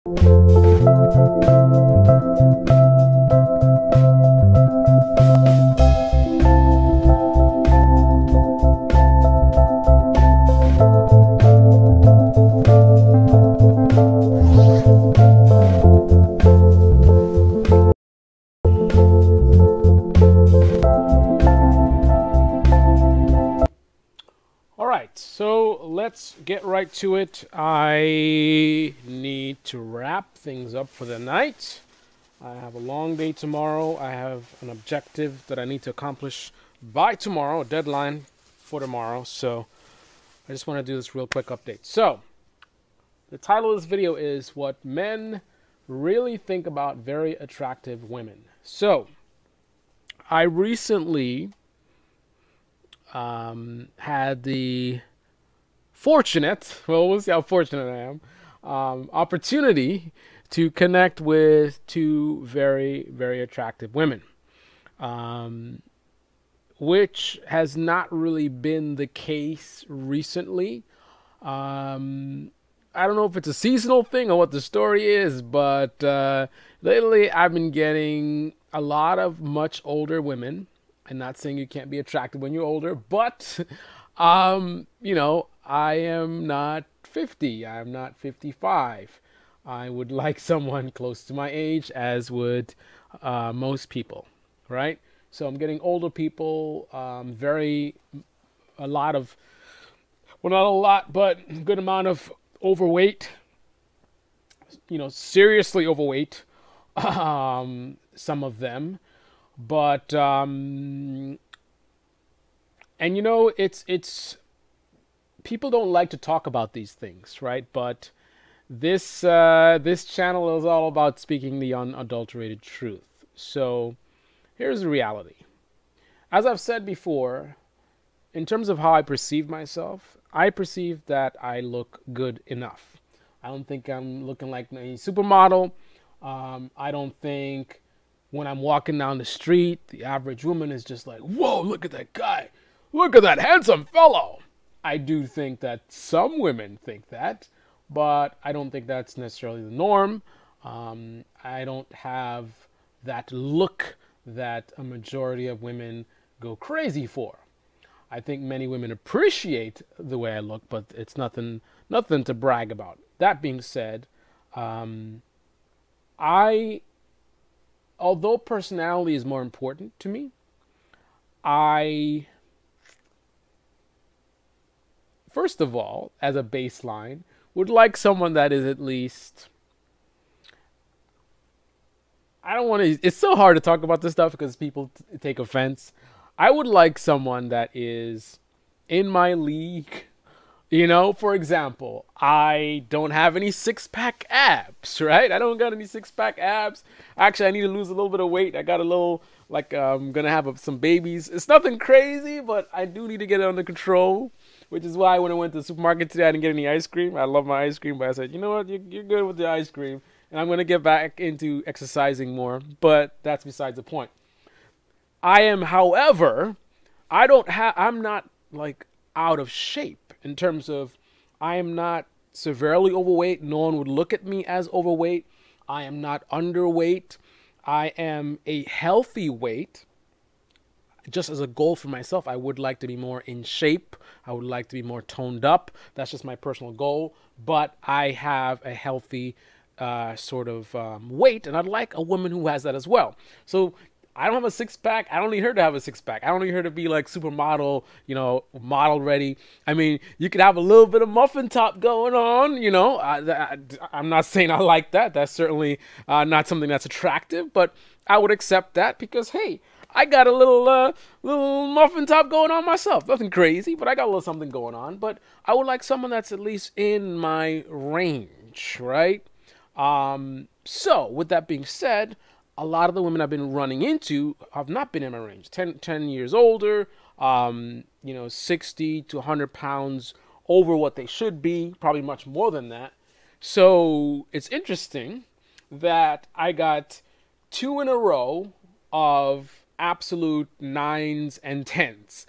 All right, so let's get right to it. I need to wrap things up for the night. I have a long day tomorrow. I have an objective that I need to accomplish by tomorrow, a deadline for tomorrow. So I just want to do this real quick update. So the title of this video is What Men Really Think About Very Attractive Women. So I recently had the fortunate, well, we'll see how fortunate I am, opportunity to connect with two very, very attractive women, which has not really been the case recently. I don't know if it's a seasonal thing or what the story is, but lately I've been getting a lot of much older women. I'm not saying you can't be attractive when you're older, but, you know, I am not 50. I'm not 55. I would like someone close to my age, as would most people, right? So I'm getting older people, a lot of, well, not a lot, but a good amount of overweight, you know, seriously overweight, some of them. But and you know, it's people don't like to talk about these things, right? But this this channel is all about speaking the unadulterated truth. So here's the reality. As I've said before, in terms of how I perceive myself, I perceive that I look good enough. I don't think I'm looking like a supermodel. I don't think when I'm walking down the street, the average woman is just like, whoa, look at that guy. Look at that handsome fellow. I do think that some women think that, but I don't think that's necessarily the norm. I don't have that look that a majority of women go crazy for. I think many women appreciate the way I look, but it's nothing to brag about. That being said, although personality is more important to me, I, first of all, as a baseline, would like someone that is at least, I don't want to, it's so hard to talk about this stuff because people take offense. I would like someone that is in my league. You know, for example, I don't have any six-pack abs, right? I don't got any six-pack abs. Actually, I need to lose a little bit of weight. I got a little, like, I'm going to have some babies. It's nothing crazy, but I do need to get it under control, which is why when I went to the supermarket today, I didn't get any ice cream. I love my ice cream, but I said, you know what, you're good with the ice cream, and I'm going to get back into exercising more, but that's besides the point. I am, however, I'm not, like, out of shape. In terms of, I am not severely overweight. No one would look at me as overweight. I am not underweight. I am a healthy weight. Just as a goal for myself, I would like to be more in shape. I would like to be more toned up. That's just my personal goal. But I have a healthy sort of weight, and I'd like a woman who has that as well. So I don't have a six-pack. I don't need her to have a six-pack. I don't need her to be like supermodel, you know, model ready. I mean, you could have a little bit of muffin top going on, you know. I'm not saying I like that. That's certainly not something that's attractive, but I would accept that because, hey, I got a little muffin top going on myself. Nothing crazy, but I got a little something going on. But I would like someone that's at least in my range, right? So, with that being said, a lot of the women I've been running into have not been in my range. 10 years older, you know, 60 to 100 pounds over what they should be, probably much more than that. So it's interesting that I got 2 in a row of absolute 9s and 10s.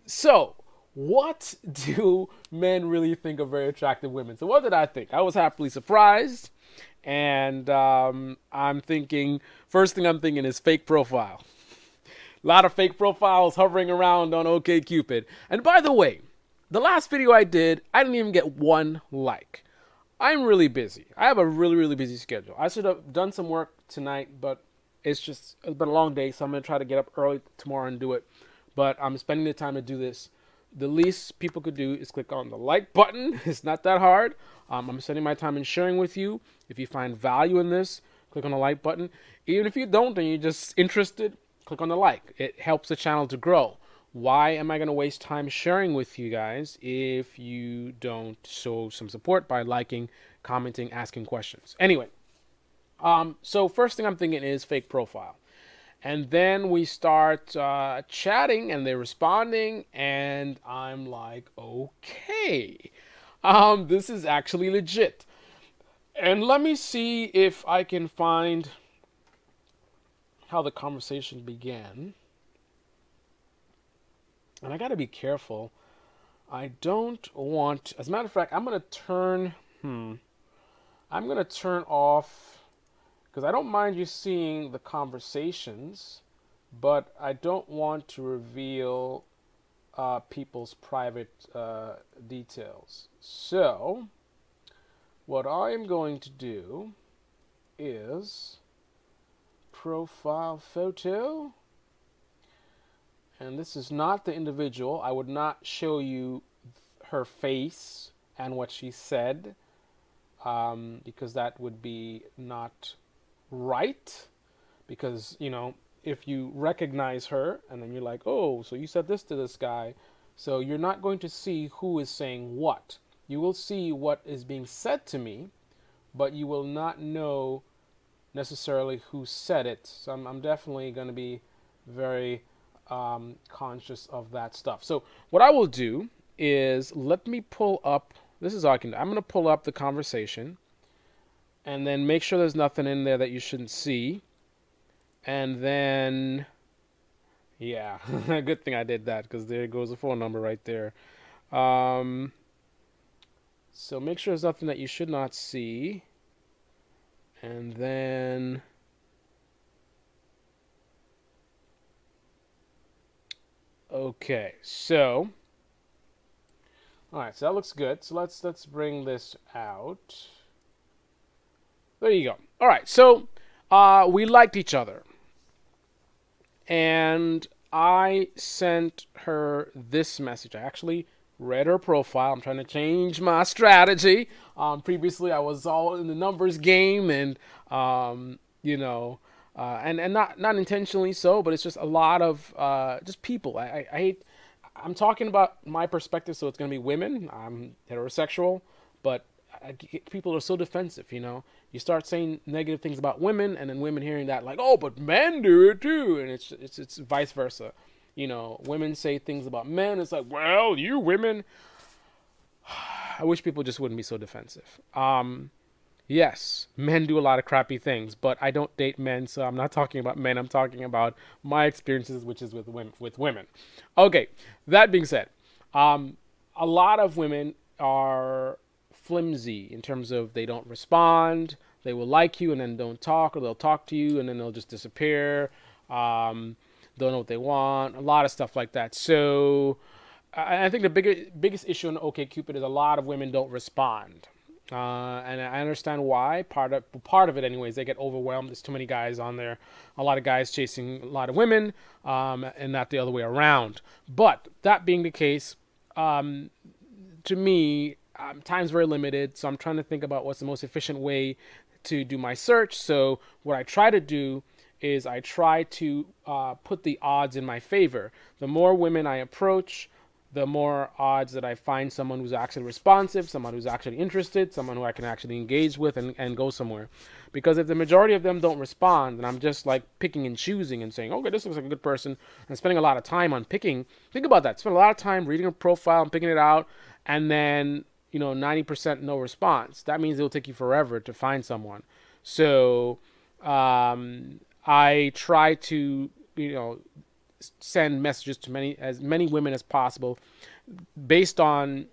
So what do men really think of very attractive women? So what did I think? I was happily surprised. And I'm thinking, first thing I'm thinking is fake profile. A lot of fake profiles hovering around on OkCupid. And by the way, the last video I did, I didn't even get one like. I'm really busy. I have a really busy schedule. I should have done some work tonight, but it's been a long day, so I'm going to try to get up early tomorrow and do it. But I'm spending the time to do this. The least people could do is click on the like button. It's not that hard. I'm spending my time in sharing with you. If you find value in this, click on the like button. Even if you don't and you're just interested, click on the like. It helps the channel to grow. Why am I going to waste time sharing with you guys if you don't show some support by liking, commenting, asking questions? Anyway, so first thing I'm thinking is fake profile. And then we start chatting and they're responding and I'm like, okay, this is actually legit. And let me see if I can find how the conversation began. And I got to be careful. I don't want, as a matter of fact, I'm going to turn off, because I don't mind you seeing the conversations, but I don't want to reveal people's private details. So what I'm going to do is profile photo. And this is not the individual. I would not show you her face and what she said, because that would be not right. Because, you know, if you recognize her and then you're like, oh, so you said this to this guy. So you're not going to see who is saying what. You will see what is being said to me, but you will not know necessarily who said it. So I'm definitely going to be very conscious of that stuff. So what I will do is, let me pull up, this is all I can do. I'm going to pull up the conversation and then make sure there's nothing in there that you shouldn't see. And then, yeah, good thing I did that, because there goes the phone number right there. So make sure there's nothing that you should not see. And then okay, so all right, so that looks good. So let's bring this out. There you go. All right, so we liked each other, and I sent her this message. I actually read her profile. I'm trying to change my strategy. Previously, I was all in the numbers game, and you know. And not intentionally so, but it's just a lot of just people. I hate. I'm talking about my perspective, so it's going to be women. I'm heterosexual, but people are so defensive. You know, you start saying negative things about women, and then women hearing that like, oh, but men do it too, and it's vice versa. You know, women say things about men. It's like, well, you women. I wish people just wouldn't be so defensive. Yes, men do a lot of crappy things, but I don't date men, so I'm not talking about men. I'm talking about my experiences, which is with women. Okay, that being said, a lot of women are flimsy in terms of they don't respond. They will like you and then don't talk, or they'll talk to you and then they'll just disappear. Don't know what they want. A lot of stuff like that. So I think the biggest issue on OkCupid is a lot of women don't respond. And I understand why. Part of it, anyways, they get overwhelmed. There's too many guys on there. A lot of guys chasing a lot of women, and not the other way around. But that being the case, to me, time's very limited. So I'm trying to think about what's the most efficient way to do my search. So what I try to do is I try to put the odds in my favor. The more women I approach, the more odds that I find someone who's actually responsive, someone who's actually interested, someone who I can actually engage with and go somewhere. Because if the majority of them don't respond, and I'm just like picking and choosing and saying, okay, this looks like a good person, and spending a lot of time on picking, think about that. Spend a lot of time reading a profile and picking it out, and then, you know, 90% no response. That means it'll take you forever to find someone. So I try to, you know, send messages to as many women as possible based on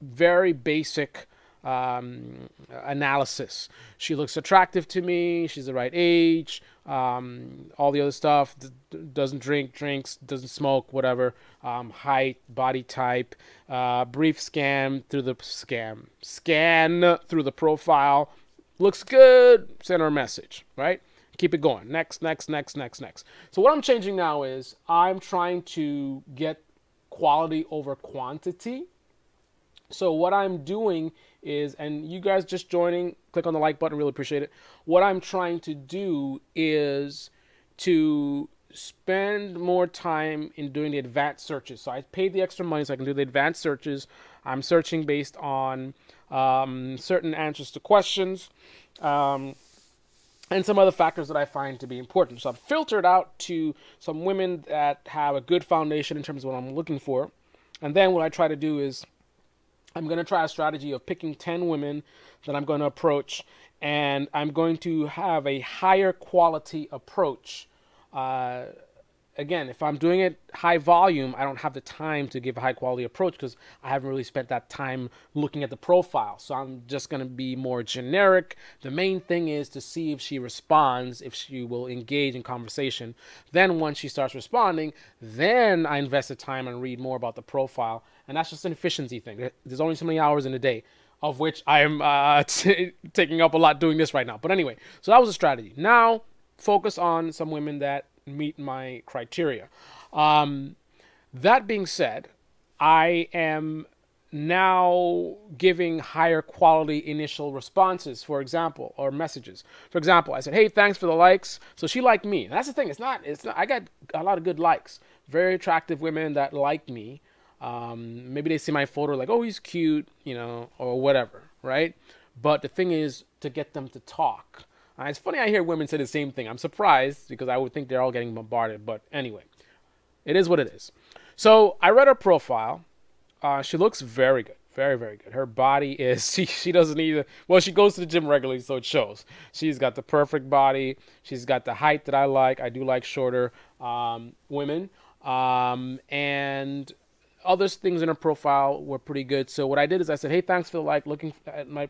very basic analysis. She looks attractive to me. She's the right age. All the other stuff. Doesn't drink, drinks, doesn't smoke, whatever. Height, body type. Brief scan through the scan through the profile. Looks good. Send her a message. Right. Keep it going. Next. So what I'm changing now is I'm trying to get quality over quantity. So what I'm doing is, and you guys just joining, click on the like button, really appreciate it. What I'm trying to do is to spend more time in doing the advanced searches. So I paid the extra money so I can do the advanced searches. I'm searching based on certain answers to questions and some other factors that I find to be important. So I've filtered out to some women that have a good foundation in terms of what I'm looking for. And then what I try to do is I'm going to try a strategy of picking 10 women that I'm going to approach, and I'm going to have a higher quality approach. Again, if I'm doing it high volume, I don't have the time to give a high quality approach because I haven't really spent that time looking at the profile. So I'm just going to be more generic. The main thing is to see if she responds, if she will engage in conversation. Then once she starts responding, then I invest the time and read more about the profile. And that's just an efficiency thing. There's only so many hours in a day, of which I am taking up a lot doing this right now. But anyway, so that was a strategy. Now, focus on some women that meet my criteria. That being said, I am now giving higher quality initial responses, for example, or messages. For example, I said, hey, thanks for the likes. So she liked me. And that's the thing. It's not, I got a lot of good likes. Very attractive women that like me. Maybe they see my photo like, oh, he's cute, you know, or whatever, right? But the thing is to get them to talk. It's funny I hear women say the same thing. I'm surprised because I would think they're all getting bombarded. But anyway, it is what it is. So I read her profile. She looks very good. Very, very good. Her body is, she doesn't need, well, she goes to the gym regularly, so it shows. She's got the perfect body. She's got the height that I like. I do like shorter women. And other things in her profile were pretty good. So what I did is I said, hey, thanks for the like, look at my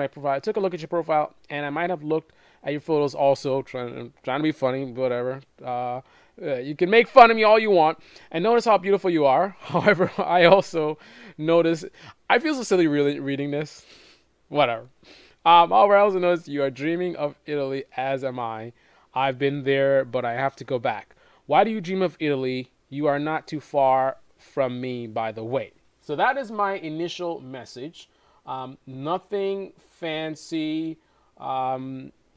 profile. I took a look at your profile, and I might have looked at your photos also, trying to be funny, whatever. You can make fun of me all you want, and notice how beautiful you are. However, I also notice, I feel so silly really reading this. Whatever. However, I also noticed you are dreaming of Italy, as am I. I've been there, but I have to go back. Why do you dream of Italy? You are not too far from me, by the way. So that is my initial message. Nothing fancy.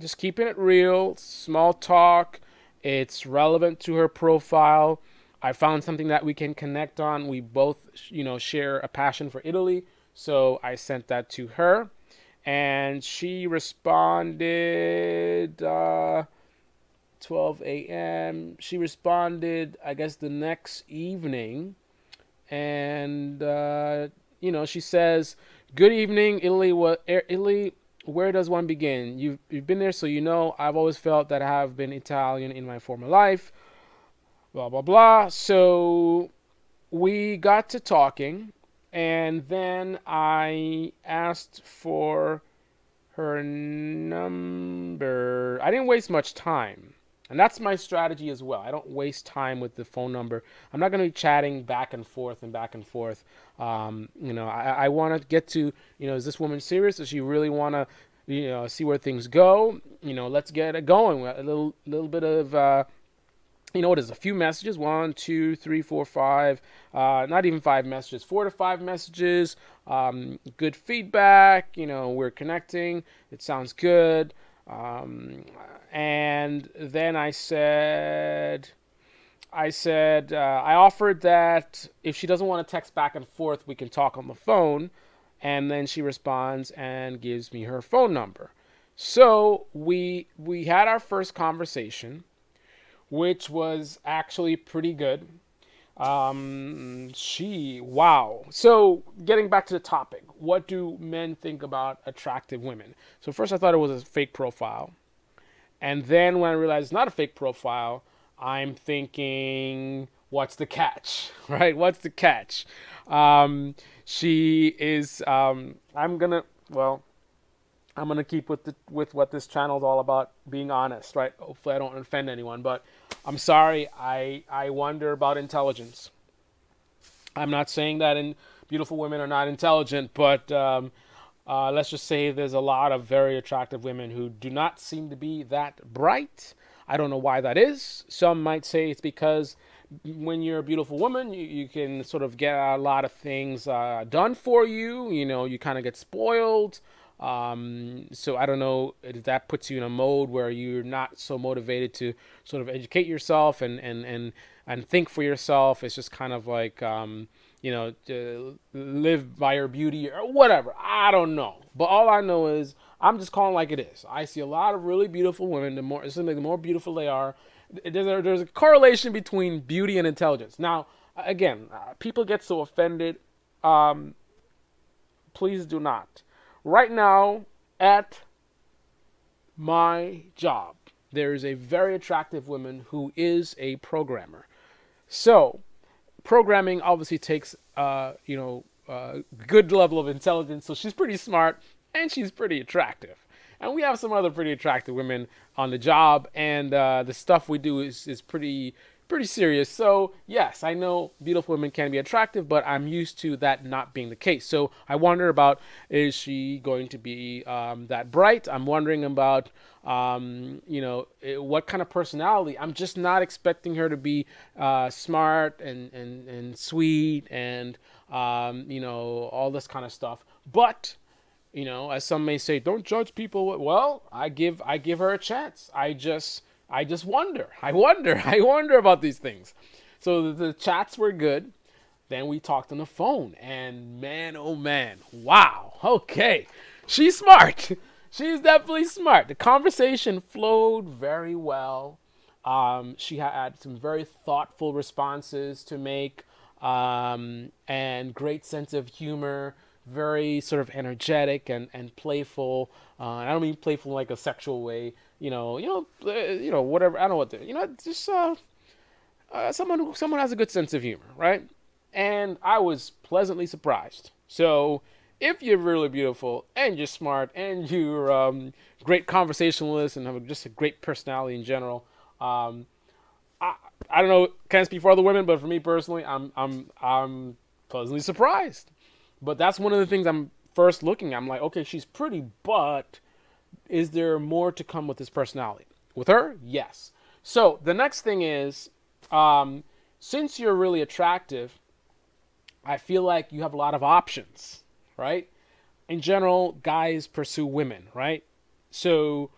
Just keeping it real. Small talk. It's relevant to her profile. I found something that we can connect on. We both, share a passion for Italy. So I sent that to her, and she responded 12 a.m. She responded, I guess, the next evening. And, she says, good evening, Italy. Italy, where does one begin? You've been there, so you know. I've always felt that I have been Italian in my former life. Blah, blah, blah. So we got to talking, and then I asked for her number. I didn't waste much time. And that's my strategy as well. I don't waste time with the phone number. I'm not going to be chatting back and forth and back and forth. I want to get to, is this woman serious? Does she really want to, see where things go? Let's get it going. A little bit of, what is a few messages? 1, 2, 3, 4, 5. Not even 5 messages. 4 to 5 messages. Good feedback. We're connecting. It sounds good. And then I offered that if she doesn't want to text back and forth, we can talk on the phone. And then she responds and gives me her phone number. So we had our first conversation, which was actually pretty good. Wow. So getting back to the topic, what do men think about attractive women? So first I thought it was a fake profile. And then when I realized it's not a fake profile, I'm thinking, what's the catch, right? What's the catch? She is. Well, I'm gonna keep with what this channel is all about, being honest, right? Hopefully, I don't offend anyone, but I'm sorry. I wonder about intelligence. I'm not saying that beautiful women are not intelligent, but let's just say there's a lot of very attractive women who do not seem to be that bright. I don't know why that is. Some might say it's because when you're a beautiful woman, you can sort of get a lot of things done for you. You know, you kind of get spoiled. So I don't know if that puts you in a mode where you're not so motivated to sort of educate yourself and think for yourself. It's just kind of like, you know, to live by your beauty or whatever. I don't know. But all I know is I'm just calling like it is. I see a lot of really beautiful women. It seems like the more beautiful they are, there's a correlation between beauty and intelligence. Now, again, people get so offended. Please do not. Right now, at my job, there is a very attractive woman who is a programmer. So, programming obviously takes, good level of intelligence. So she's pretty smart and she's pretty attractive. And we have some other pretty attractive women on the job, and the stuff we do is pretty serious. So yes, I know beautiful women can be attractive, but I'm used to that not being the case. So I wonder about, is she going to be that bright? I'm wondering about what kind of personality. I'm just not expecting her to be smart and sweet and all this kind of stuff. But as some may say, don't judge people. Well, I give her a chance. I just wonder. I wonder about these things. So the chats were good. Then we talked on the phone, and man, oh man, wow. Okay, she's smart. She's definitely smart. The conversation flowed very well. She had some very thoughtful responses to make, and great sense of humor. Very sort of energetic and playful. I don't mean playful in like a sexual way. Whatever. I don't know what just someone has a good sense of humor, right? And I was pleasantly surprised. So if you're really beautiful and you're smart and you're great conversationalist and have just a great personality in general, I don't know, can't speak for other women, but for me personally, I'm pleasantly surprised. But that's one of the things I'm first looking at. I'm like, okay, she's pretty, but is there more to come with this personality? With her, yes. So the next thing is, since you're really attractive, I feel like you have a lot of options, right? In general, guys pursue women, right? So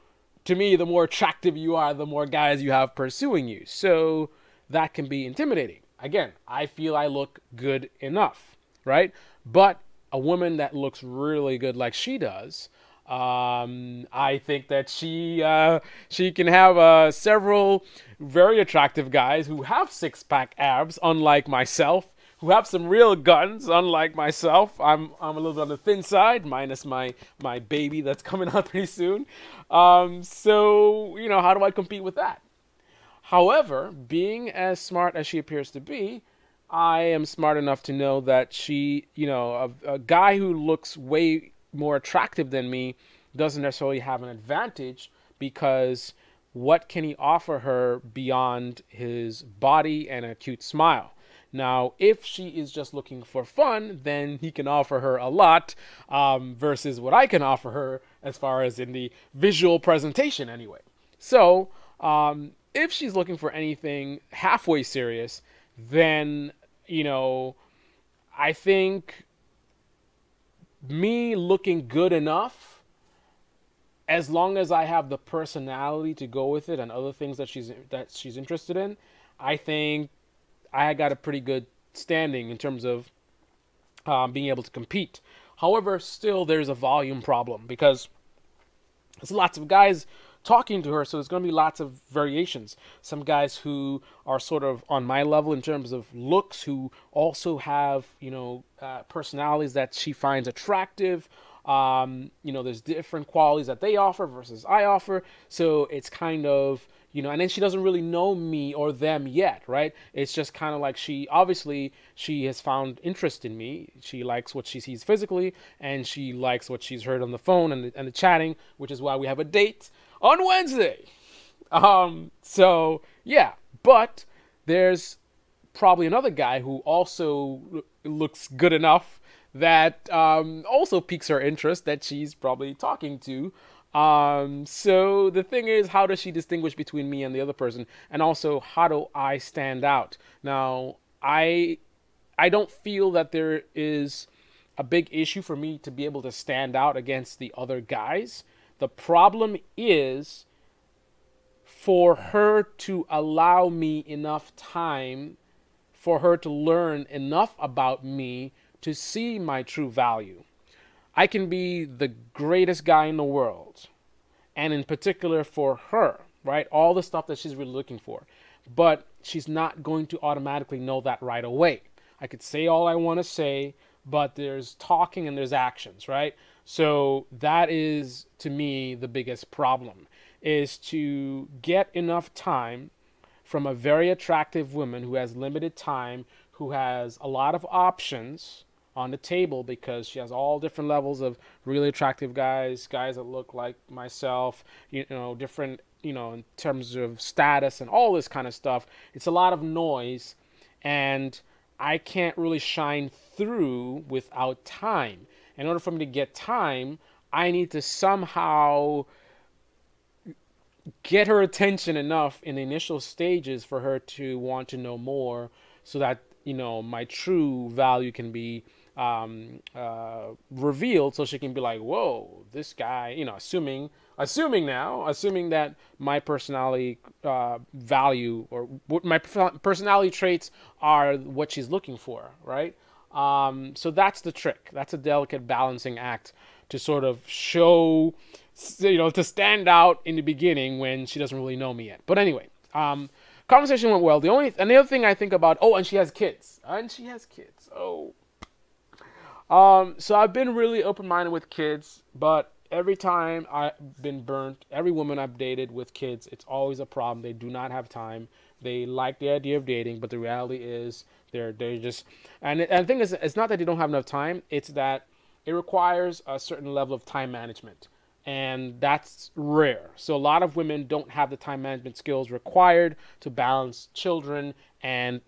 to me, the more attractive you are, the more guys you have pursuing you. So that can be intimidating. Again, I feel I look good enough, right? But a woman that looks really good like she does, I think that she can have several very attractive guys who have six-pack abs, unlike myself, who have some real guns, unlike myself. I'm a little bit on the thin side, minus my baby that's coming out pretty soon. So how do I compete with that? However, being as smart as she appears to be, I am smart enough to know that she, a guy who looks way more attractive than me doesn't necessarily have an advantage, because what can he offer her beyond his body and a cute smile? Now, if she is just looking for fun, then he can offer her a lot, versus what I can offer her as far as in the visual presentation anyway. So, if she's looking for anything halfway serious, then, I think me looking good enough, as long as I have the personality to go with it and other things that she's interested in, I think I got a pretty good standing in terms of being able to compete. However, still there's a volume problem, because there's lots of guys talking to her, so there's going to be lots of variations. Some guys who are sort of on my level in terms of looks, who also have personalities that she finds attractive. There's different qualities that they offer versus I offer. So it's kind of, and then she doesn't really know me or them yet, right? It's just kind of like she has found interest in me. She likes what she sees physically, and she likes what she's heard on the phone and the chatting, which is why we have a date on Wednesday. So yeah, but there's probably another guy who also looks good enough that also piques her interest that she's probably talking to. So the thing is, how does she distinguish between me and the other person? And also, how do I stand out? Now, I don't feel that there is a big issue for me to be able to stand out against the other guys. The problem is for her to allow me enough time for her to learn enough about me to see my true value. I can be the greatest guy in the world, and in particular for her, right? All the stuff that she's really looking for. But she's not going to automatically know that right away. I could say all I want to say, but there's talking and there's actions, right? So that is, to me, the biggest problem, is to get enough time from a very attractive woman who has limited time, who has a lot of options on the table because she has all different levels of really attractive guys that look like myself, different, in terms of status and all this kind of stuff. It's a lot of noise, and I can't really shine through without time. In order for me to get time, I need to somehow get her attention enough in the initial stages for her to want to know more, so that my true value can be revealed, so she can be like, whoa, this guy, assuming that my personality value, or what my personality traits are what she's looking for, right? So that's the trick. That's a delicate balancing act to sort of show, to stand out in the beginning when she doesn't really know me yet. But anyway, conversation went well. The other thing I think about, and she has kids. So I've been really open-minded with kids, but every time I've been burnt, every woman I've dated with kids, it's always a problem. They do not have time. They like the idea of dating, but the reality is they're just, and the thing is, it's not that they don't have enough time. It's that it requires a certain level of time management, and that's rare. So a lot of women don't have the time management skills required to balance children and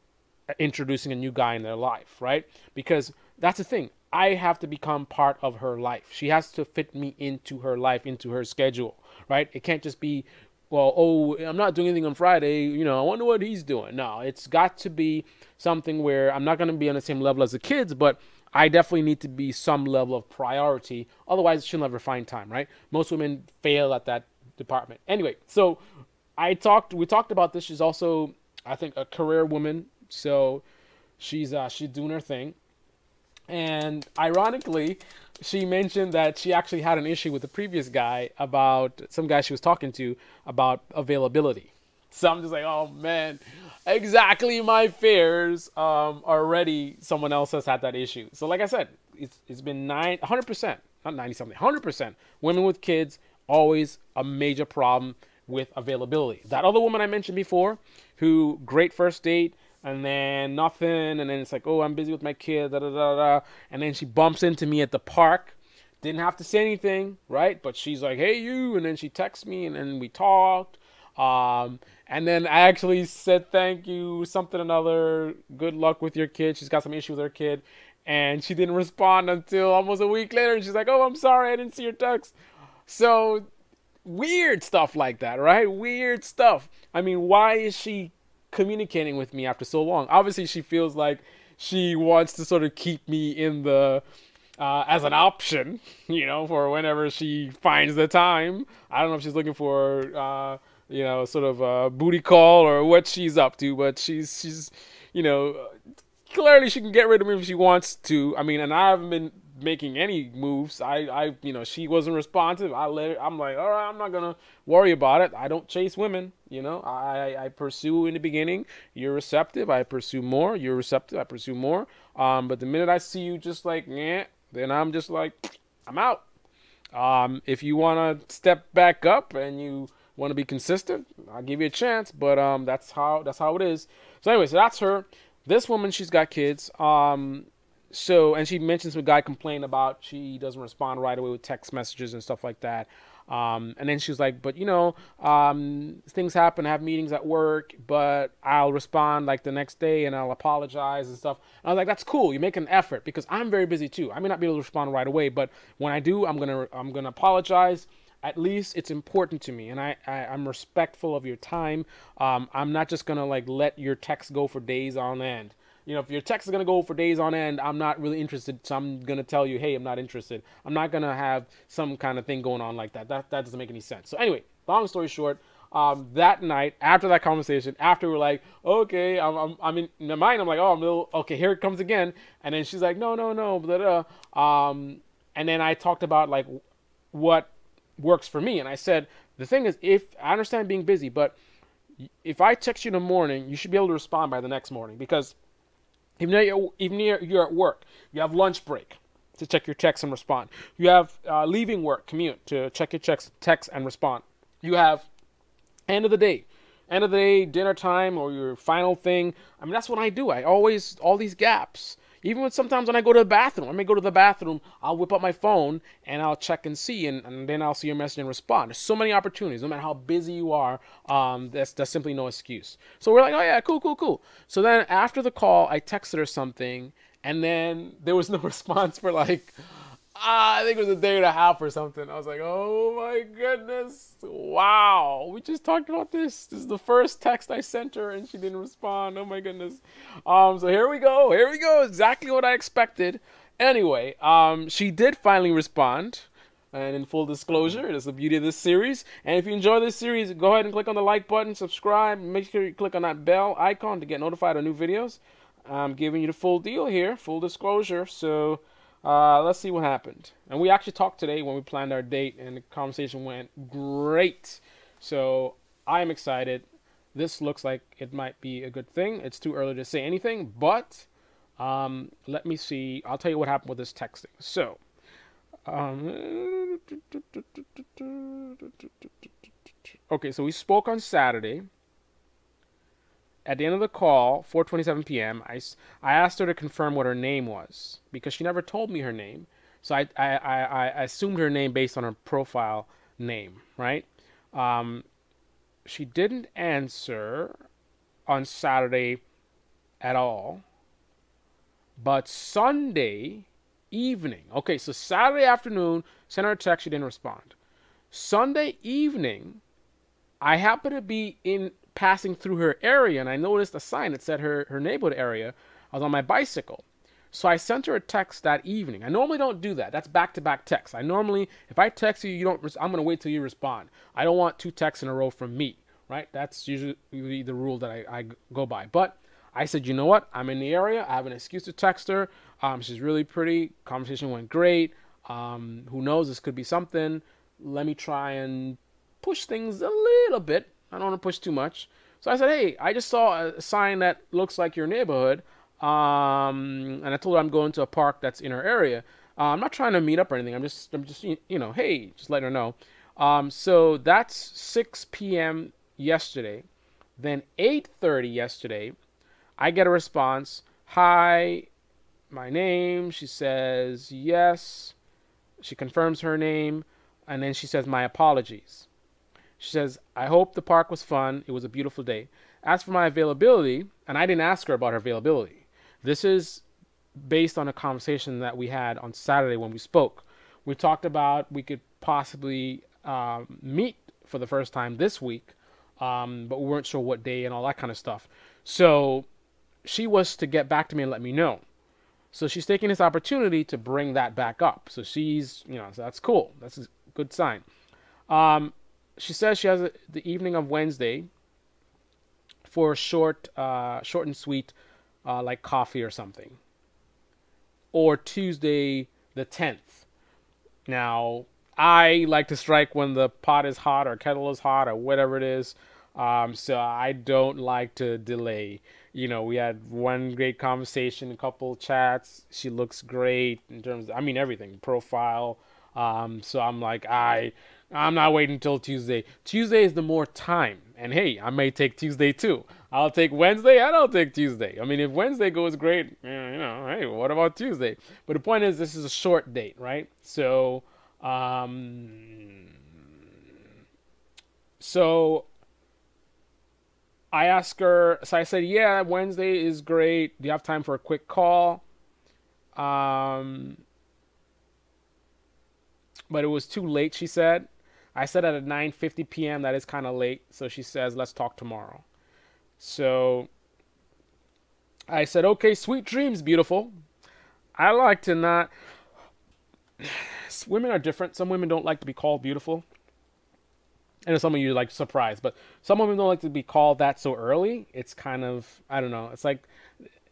introducing a new guy in their life, right? Because that's the thing. I have to become part of her life. She has to fit me into her life, into her schedule, right? It can't just be, well, I'm not doing anything on Friday, I wonder what he's doing. No, it's got to be something where I'm not going to be on the same level as the kids, but I definitely need to be some level of priority. Otherwise, she'll never find time, right? Most women fail at that department. Anyway, so we talked about this. She's also, I think, a career woman. So she's doing her thing. And ironically, she mentioned that she actually had an issue with the previous guy about some guy she was talking to about availability. So I'm just like, oh man, exactly my fears. Already someone else has had that issue. So like I said, it's been 100%, not 90 something, 100%. Women with kids, always a major problem with availability. That other woman I mentioned before, who great first date, and then nothing, and then it's like, oh, I'm busy with my kid, da da da da, and then she bumps into me at the park. Didn't have to say anything, right? But she's like, hey, you, and then she texts me, and then we talked. And then I actually said thank you, something another, good luck with your kid. She's got some issue with her kid, and she didn't respond until almost a week later, and she's like, oh, I'm sorry, I didn't see your text. So weird stuff like that, right? Weird stuff. I mean, why is she communicating with me after so long? Obviously, she feels like she wants to sort of keep me in the as an option, for whenever she finds the time. I don't know if she's looking for sort of a booty call or what she's up to, but she's clearly she can get rid of me if she wants to. I mean, and I haven't been making any moves. She wasn't responsive. I'm like, all right, I'm not gonna worry about it. I don't chase women. I pursue in the beginning. You're receptive, I pursue more. You're receptive, I pursue more. But the minute I see you just like, yeah, then I'm just like, I'm out. If you want to step back up and you want to be consistent, I'll give you a chance. But that's how it is. So anyway, so that's her. This woman, she's got kids. And she mentions some guy complained about she doesn't respond right away with text messages and stuff like that. And then she was like, but things happen. I have meetings at work, but I'll respond like the next day and I'll apologize and stuff. And I was like, that's cool. You make an effort because I'm very busy too. I may not be able to respond right away, but when I do, I'm gonna apologize. At least it's important to me, and I'm respectful of your time. I'm not just gonna like let your text go for days on end. If your text is going to go for days on end, I'm not really interested. So I'm going to tell you, hey, I'm not interested. I'm not going to have some kind of thing going on like that. That doesn't make any sense. So anyway, long story short, that night, after that conversation, after we're like, okay, I'm in my mind, I'm like, oh, I'm a little, okay, here it comes again. And then she's like, no, blah, blah. And then I talked about like what works for me. And I said, the thing is, if I understand being busy, but if I text you in the morning, you should be able to respond by the next morning because even you're at work, you have lunch break to check your text and respond. You have leaving work, commute to check your text and respond. You have end of the day, dinner time or your final thing. I mean, that's what I do. I always, all these gaps. Even sometimes when I go to the bathroom, I may go to the bathroom, I'll whip up my phone and I'll check and see, and then I'll see your message and respond. There's so many opportunities, no matter how busy you are. That's simply no excuse. So we're like, oh yeah, cool. So then after the call, I texted her something, and then there was no response for like, I think it was a day and a half or something. I was like, oh my goodness. Wow. We just talked about this. This is the first text I sent her and she didn't respond. Oh my goodness. So here we go. Exactly what I expected. Anyway, she did finally respond. And in full disclosure, that's the beauty of this series. And if you enjoy this series, go ahead and click on the like button, subscribe. Make sure you click on that bell icon to get notified of new videos. I'm giving you the full deal here, full disclosure. So let's see what happened. And we actually talked today when we planned our date, and the conversation went great. So I am excited. This looks like it might be a good thing. It's too early to say anything, but let me see. I'll tell you what happened with this texting. So, okay, so we spoke on Saturday. At the end of the call, 4:27 p.m., I asked her to confirm what her name was because she never told me her name. So I assumed her name based on her profile name, right? She didn't answer on Saturday at all. But Sunday evening, okay, so Saturday afternoon, sent her a text, she didn't respond. Sunday evening, I happened to be passing through her area, and I noticed a sign that said her neighborhood area. I was on my bicycle. So I sent her a text that evening. I normally don't do that. That's back-to-back text. I normally, if I text you, I'm going to wait till you respond. I don't want two texts in a row from me, right? That's usually the rule that I go by. But I said, you know what? I'm in the area. I have an excuse to text her. She's really pretty. Conversation went great. Who knows? This could be something. Let me try and push things a little bit. I don't want to push too much. So I said, hey, I just saw a sign that looks like your neighborhood. And I told her I'm going to a park that's in her area. I'm not trying to meet up or anything. I'm just, hey, just letting her know. So that's 6 p.m. yesterday. Then 8:30 yesterday, I get a response. Hi, my name. She says yes. She confirms her name. And then she says, my apologies. She says, I hope the park was fun. It was a beautiful day. As for my availability, and I didn't ask her about her availability. This is based on a conversation that we had on Saturday when we spoke. We talked about we could possibly meet for the first time this week, but we weren't sure what day and all that kind of stuff. So she was to get back to me and let me know. So she's taking this opportunity to bring that back up. So she's, so that's cool. That's a good sign. She says she has the evening of Wednesday for a short and sweet, like coffee or something. Or Tuesday the 10th. Now, I like to strike when the pot is hot or kettle is hot or whatever it is. So I don't like to delay. We had one great conversation, a couple chats. She looks great in terms of, everything. Profile, So I'm like, I'm not waiting until Tuesday. Tuesday is the more time. And hey, I may take Tuesday too. I'll take Wednesday and I'll take Tuesday. I mean, if Wednesday goes great, hey, what about Tuesday? But the point is, this is a short date, right? Um, so I asked her, so I said, yeah, Wednesday is great. Do you have time for a quick call? Um, but it was too late, she said. I said at 9:50 p.m. that is kind of late. So she says, let's talk tomorrow. So I said, okay, sweet dreams, beautiful. I like to not. Women are different. Some women don't like to be called beautiful. And some of you like surprised, but some women don't like to be called that so early. It's kind of, I don't know. It's like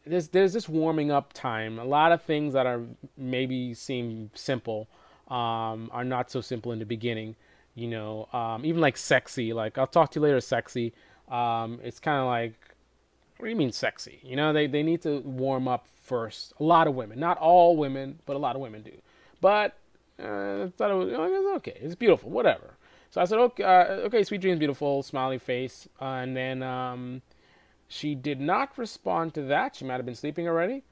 there's this warming up time. A lot of things that are maybe seem simple are not so simple in the beginning. Even like sexy. Like I'll talk to you later, sexy. It's kind of like, what do you mean sexy? They need to warm up first. A lot of women, not all women, but a lot of women do. But I thought it was okay. It's beautiful, whatever. So I said, okay, okay, sweet dreams, beautiful, smiley face. And then she did not respond to that. She might have been sleeping already.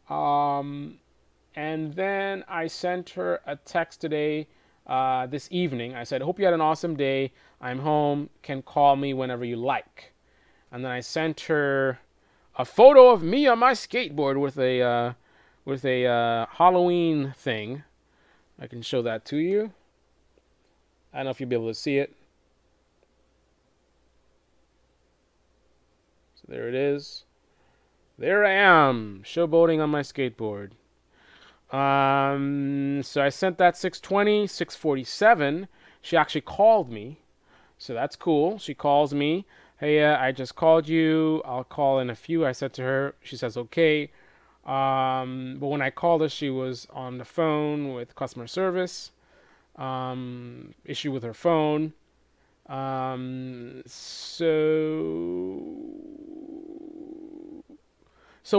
Um, and then I sent her a text today, this evening. I said, hope you had an awesome day. I'm home. Can call me whenever you like. And then I sent her a photo of me on my skateboard with a Halloween thing. I can show that to you. I don't know if you'll be able to see it. So there it is. There I am, showboating on my skateboard. So I sent that 6:20, 6:47. She actually called me, so that's cool. She calls me. Hey, I just called you. I'll call in a few. I said to her. She says okay. But when I called her, she was on the phone with customer service. Issue with her phone. So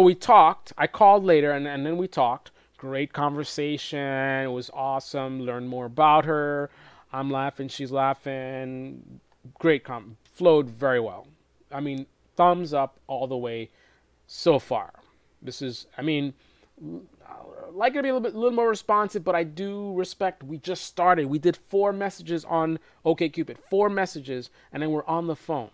we talked. I called later, and then we talked. Great conversation. It was awesome. Learned more about her. I'm laughing. She's laughing. Great flowed very well. I mean, thumbs up all the way so far. This is, I mean, I'd like to be a little more responsive, but I do respect. We just started. We did 4 messages on OkCupid, 4 messages, and then we're on the phone.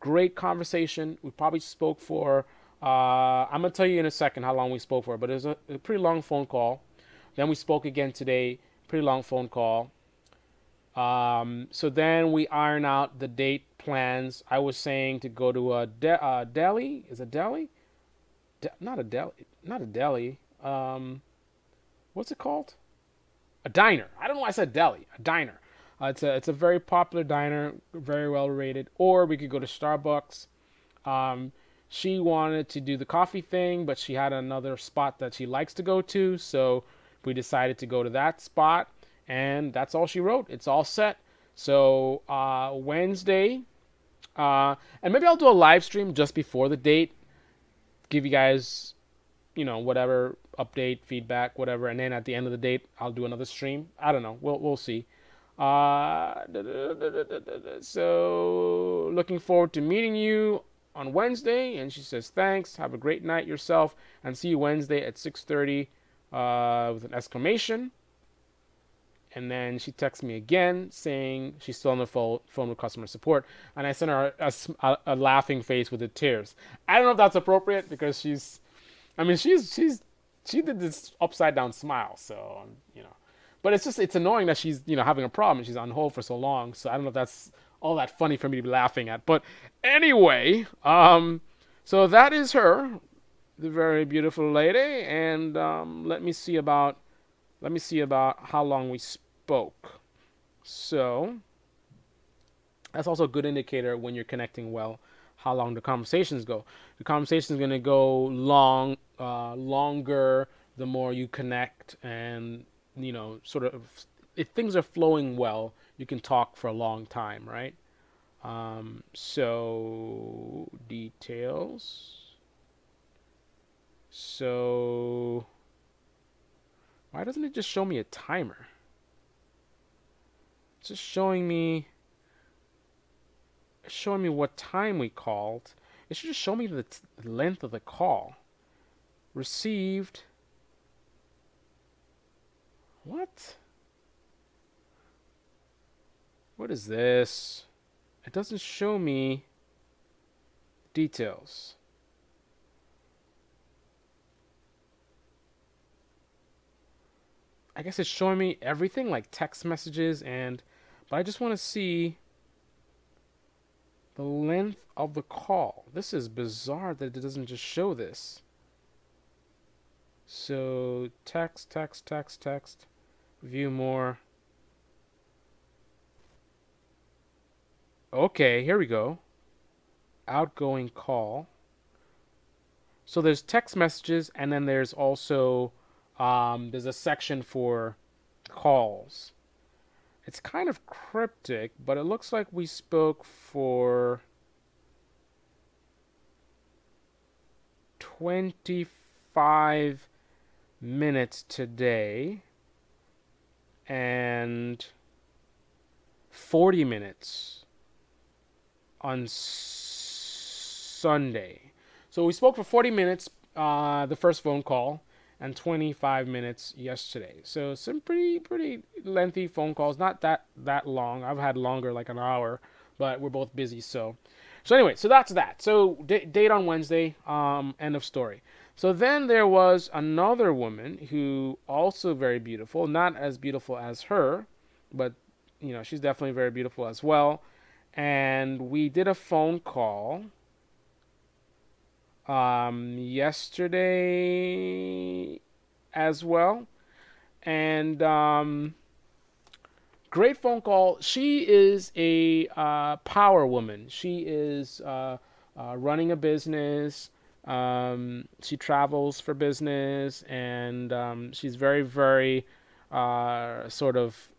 Great conversation. We probably spoke for. I'm gonna tell you in a second how long we spoke for, but it was a pretty long phone call. Then we spoke again today. Pretty long phone call. So then we iron out the date plans. I was saying to go to a Delhi. Is it Delhi? Not a Delhi. Not a Delhi. What's it called? A diner. I don't know why I said deli. A diner. It's a very popular diner, very well rated. Or we could go to Starbucks. She wanted to do the coffee thing, but she had another spot that she likes to go to, so we decided to go to that spot, and that's all she wrote. It's all set. So Wednesday, and maybe I'll do a live stream just before the date, give you guys, whatever update, feedback, whatever, and then at the end of the date, I'll do another stream. I don't know. We'll see. So looking forward to meeting you on Wednesday. And she says thanks. Have a great night yourself, and see you Wednesday at 6:30 with an exclamation. And then she texts me again saying she's still on the phone with customer support. And I sent her a laughing face with the tears. I don't know if that's appropriate because she did this upside down smile. So, but it's annoying that she's, having a problem and she's on hold for so long. So I don't know if that's all that funny for me to be laughing at. But anyway, so that is her, the very beautiful lady. And let me see about how long we spoke. So that's also a good indicator when you're connecting well, how long the conversations go. The conversation is going to go longer the more you connect, and sort of, if things are flowing well, you can talk for a long time, right? So details. So why doesn't it just show me a timer? It's just showing me what time we called. It should just show me the length of the call. Received. What? What is this? It doesn't show me details. I guess it's showing me everything like text messages but I just want to see the length of the call. This is bizarre that it doesn't just show this. So text, view more. Okay, here we go. Outgoing call. So there's text messages, and then there's also there's a section for calls. It's kind of cryptic, but it looks like we spoke for 25 minutes today and 40 minutes on Sunday. So we spoke for 40 minutes, the first phone call, and 25 minutes yesterday. So some pretty lengthy phone calls. Not that long. I've had longer, like an hour, but we're both busy. So anyway, so that's that. So date on Wednesday. End of story. So then there was another woman who also very beautiful, not as beautiful as her, but she's definitely very beautiful as well. And we did a phone call yesterday as well, and great phone call. She is a power woman. She is running a business. She travels for business, and she's very sort of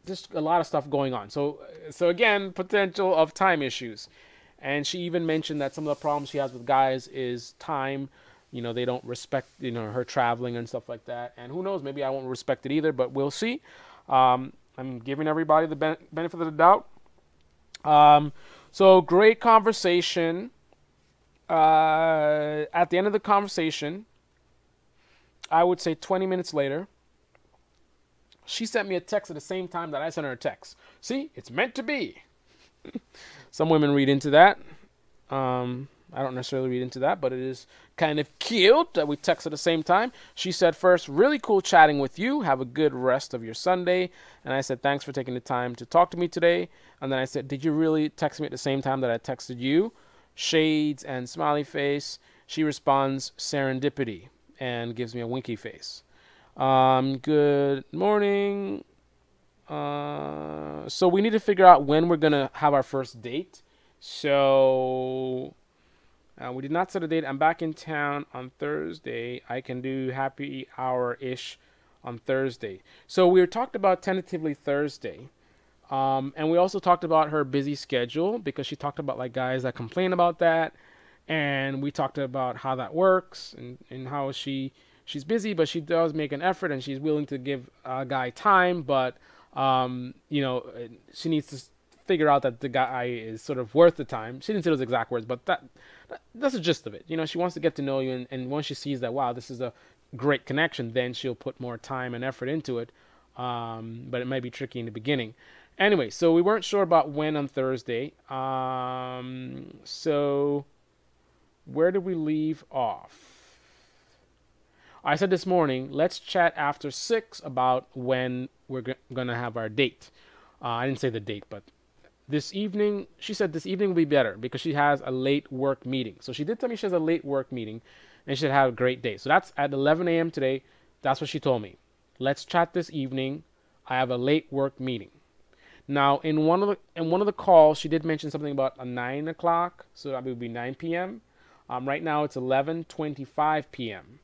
just a lot of stuff going on. So again, potential of time issues. And she even mentioned that some of the problems she has with guys is time. They don't respect, her traveling and stuff like that. And who knows, maybe I won't respect it either, but we'll see. I'm giving everybody the benefit of the doubt. So great conversation. At the end of the conversation, I would say 20 minutes later, she sent me a text at the same time that I sent her a text. See, it's meant to be. Some women read into that. I don't necessarily read into that, but it is kind of cute that we text at the same time. She said first, really cool chatting with you. Have a good rest of your Sunday. And I said, thanks for taking the time to talk to me today. And then I said, did you really text me at the same time that I texted you? Shades and smiley face. She responds, serendipity, and gives me a winky face. Good morning. So we need to figure out when we're going to have our first date. So we did not set a date. I'm back in town on Thursday. I can do happy hour-ish on Thursday. So we talked about tentatively Thursday. And we also talked about her busy schedule because she talked about like guys that complain about that. And we talked about how that works and how she's busy, but she does make an effort and she's willing to give a guy time, but she needs to figure out that the guy is sort of worth the time. She didn't say those exact words, but that's the gist of it. She wants to get to know you, and once she sees that, wow, this is a great connection, then she'll put more time and effort into it. But it might be tricky in the beginning. Anyway, so we weren't sure about when on Thursday. So where did we leave off? I said this morning, let's chat after 6 about when we're going to have our date. I didn't say the date, but this evening, she said this evening will be better because she has a late work meeting. So she did tell me she has a late work meeting and she should have a great day. So that's at 11 a.m. today. That's what she told me. Let's chat this evening. I have a late work meeting. Now, in one of the calls, she did mention something about a 9 o'clock. So that would be 9 p.m. Right now, it's 11:25 p.m.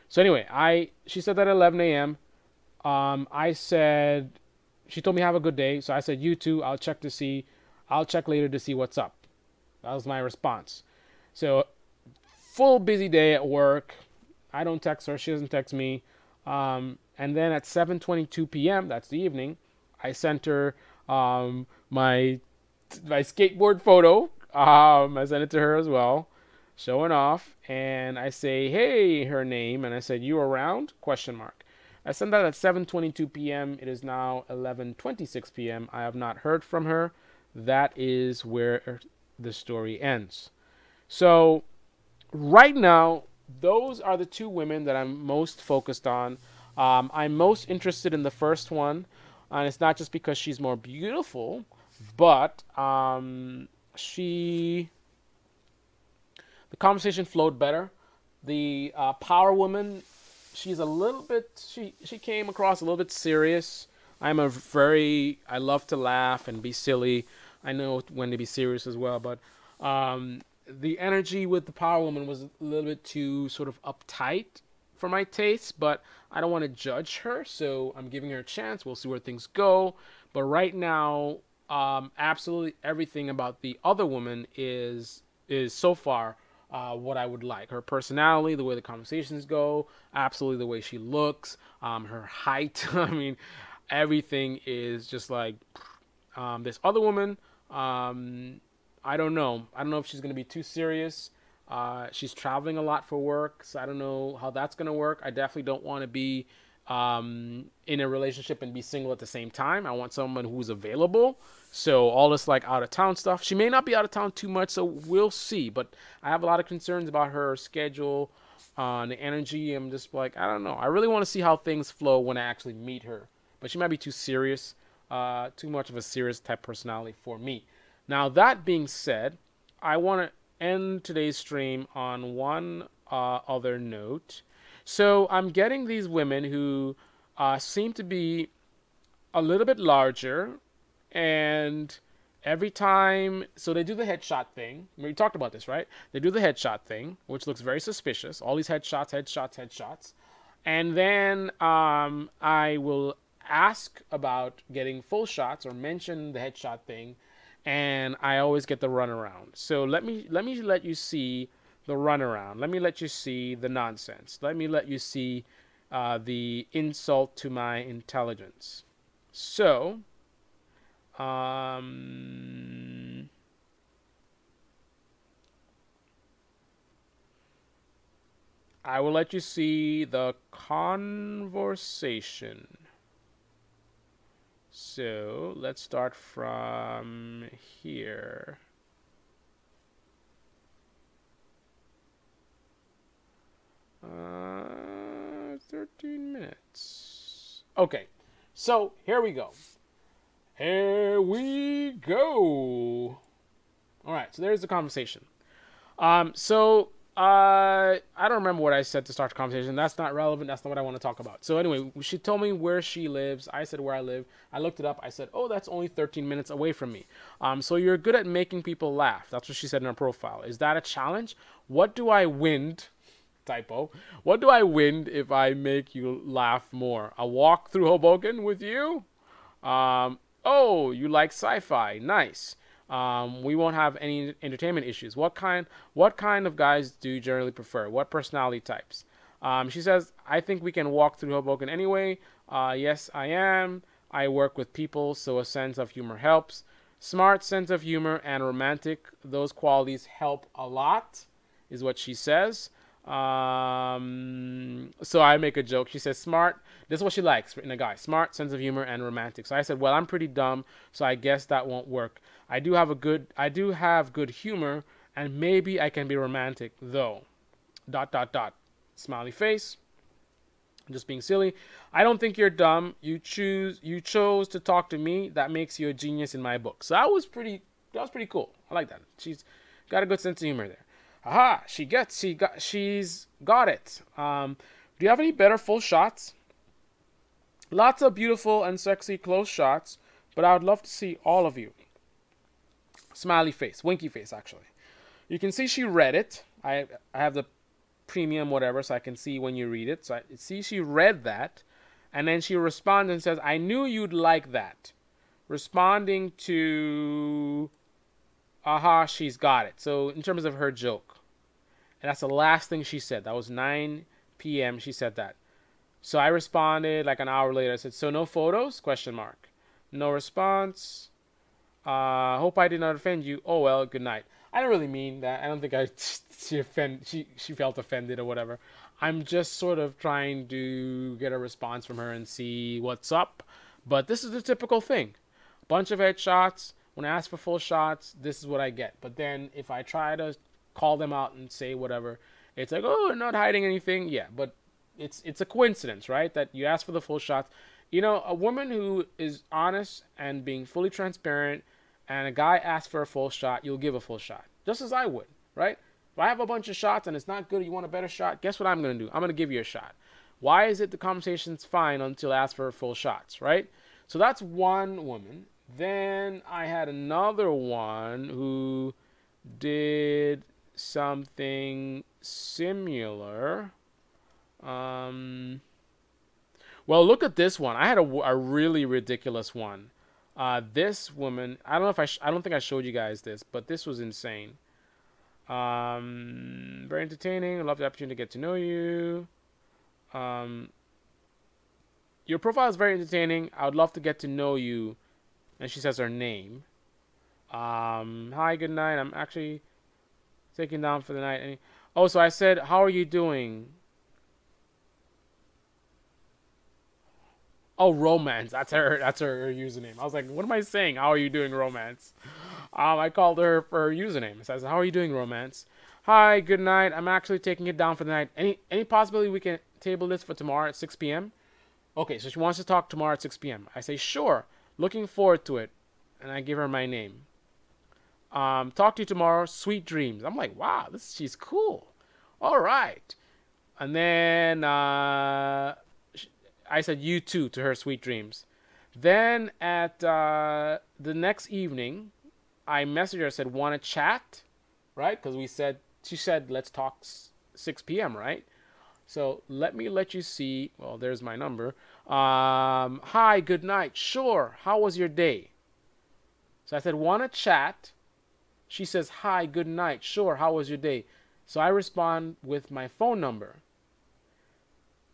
So anyway, she said that at 11 a.m. I said, she told me have a good day. So I said, you too. I'll check later to see what's up. That was my response. So full busy day at work. I don't text her. She doesn't text me. And then at 7:22 p.m., that's the evening, I sent her my skateboard photo. I sent it to her as well, showing off, and I say, "Hey," her name, and I said, "You around?" Question mark. I sent that at 7:22 p.m. It is now 11:26 p.m. I have not heard from her. That is where the story ends. So right now, those are the two women that I'm most focused on. I'm most interested in the first one, and it's not just because she's more beautiful, but she the conversation flowed better. The power woman, she's a little bit she came across a little bit serious. I love to laugh and be silly. I know when to be serious as well, but the energy with the power woman was a little bit too sort of uptight for my taste, but I don't want to judge her, so I'm giving her a chance. We'll see where things go. But right now, absolutely everything about the other woman is so far what I would like. Her personality, the way the conversations go, absolutely the way she looks, her height. I mean, everything is just like this other woman. I don't know. I don't know if she's going to be too serious. She's traveling a lot for work, so I don't know how that's going to work. I definitely don't want to be in a relationship and be single at the same time. I want someone who's available. So all this like out of town stuff, she may not be out of town too much, so we'll see. But I have a lot of concerns about her schedule, the energy. I'm just like, I don't know. I really want to see how things flow when I actually meet her. But she might be too serious, too much of a serious type personality for me. Now that being said, I want to end today's stream on one other note. So I'm getting these women who seem to be a little bit larger, and every time, so they do the headshot thing. We talked about this, right? They do the headshot thing, which looks very suspicious. All these headshots. And then I will ask about getting full shots or mention the headshot thing, and I always get the runaround. So let me let you see the runaround. Let me let you see the nonsense. Let me let you see the insult to my intelligence. So, I will let you see the conversation. So let's start from here. 13 minutes. Okay, so here we go. Here we go. All right, so there's the conversation. I don't remember what I said to start the conversation. That's not relevant. That's not what I want to talk about. So anyway, she told me where she lives. I said where I live. I looked it up. I said, oh, that's only 13 minutes away from me. So you're good at making people laugh. That's what she said in her profile. Is that a challenge? What do I win? Typo. What do I win if I make you laugh more? A walk through Hoboken with you? Oh, you like sci-fi. Nice. We won't have any entertainment issues. What kind of guys do you generally prefer? What personality types? She says, I think we can walk through Hoboken anyway. Yes, I am. I work with people, so a sense of humor helps. Smart, sense of humor, and romantic. Those qualities help a lot, is what she says. So I make a joke. She says smart. This is what she likes in a guy: smart, sense of humor, and romantic. So I said, well, I'm pretty dumb, so I guess that won't work. I do have good humor, and maybe I can be romantic though. ... Smiley face. Just being silly. I don't think you're dumb. You chose to talk to me. That makes you a genius in my book. So that was pretty cool. I like that. She's got a good sense of humor there. Aha, she's got it. Do you have any better full shots? Lots of beautiful and sexy close shots, but I would love to see all of you. Smiley face, winky face, actually. You can see she read it. I have the premium whatever, so I can see when you read it. So I see she read that, and then she responds and says, I knew you'd like that. Responding to, aha, she's got it. So in terms of her joke. And that's the last thing she said. That was 9 p.m. She said that. So I responded like an hour later. I said, so no photos? Question mark. No response. Hope I did not offend you. Oh well, good night. I don't really mean that. I don't think she felt offended or whatever. I'm just sort of trying to get a response from her and see what's up. But this is the typical thing. Bunch of headshots. When I ask for full shots, this is what I get. But then if I try to call them out and say whatever, it's like, oh, I'm not hiding anything. Yeah, but it's a coincidence, right? That you ask for the full shots. You know, a woman who is honest and being fully transparent, and a guy asks for a full shot, you'll give a full shot, just as I would, right? If I have a bunch of shots and it's not good, you want a better shot, guess what I'm going to do? I'm going to give you a shot. Why is it the conversation's fine until I ask for full shots, right? So that's one woman. Then I had another one who did something similar. Well, look at this one. I had a really ridiculous one. This woman, I don't know if I don't think I showed you guys this, but this was insane. Very entertaining. I love the opportunity to get to know you. Your profile is very entertaining. I would love to get to know you. And she says her name. Hi, good night. I'm actually taking down for the night. Oh, so I said, how are you doing? Oh, romance. That's her username. I was like, what am I saying? How are you doing, romance? I called her for her username. It says, how are you doing, romance? Hi, good night. I'm actually taking it down for the night. Any possibility we can table this for tomorrow at 6 p.m.? Okay, so she wants to talk tomorrow at 6 p.m. I say, sure. Looking forward to it. And I give her my name. Talk to you tomorrow. Sweet dreams. I'm like, wow, she's cool. All right. And then I said, you too, to her, sweet dreams. Then at the next evening, I messaged her, said, want to chat? Right? Because she said, let's talk 6 p.m., right? So let you see. Well, there's my number. Hi, good night. Sure. How was your day? So I said, want to chat? She says, hi, good night. Sure. How was your day? So I respond with my phone number.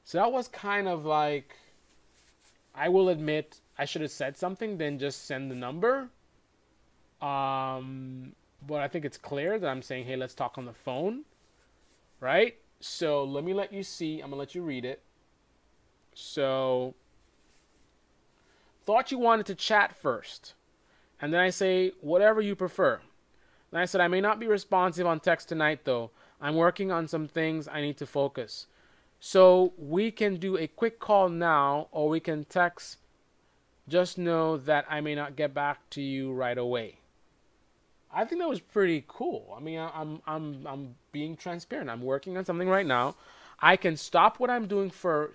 So that was kind of like, I will admit, I should have said something than just send the number. But I think it's clear that I'm saying, hey, let's talk on the phone. Right? So let me let you see. I'm going to let you read it. So, thought you wanted to chat first. And then I say, whatever you prefer. Then I said, I may not be responsive on text tonight, though. I'm working on some things I need to focus. So we can do a quick call now, or we can text. Just know that I may not get back to you right away. I think that was pretty cool. I mean, I'm being transparent. I'm working on something right now. I can stop what I'm doing for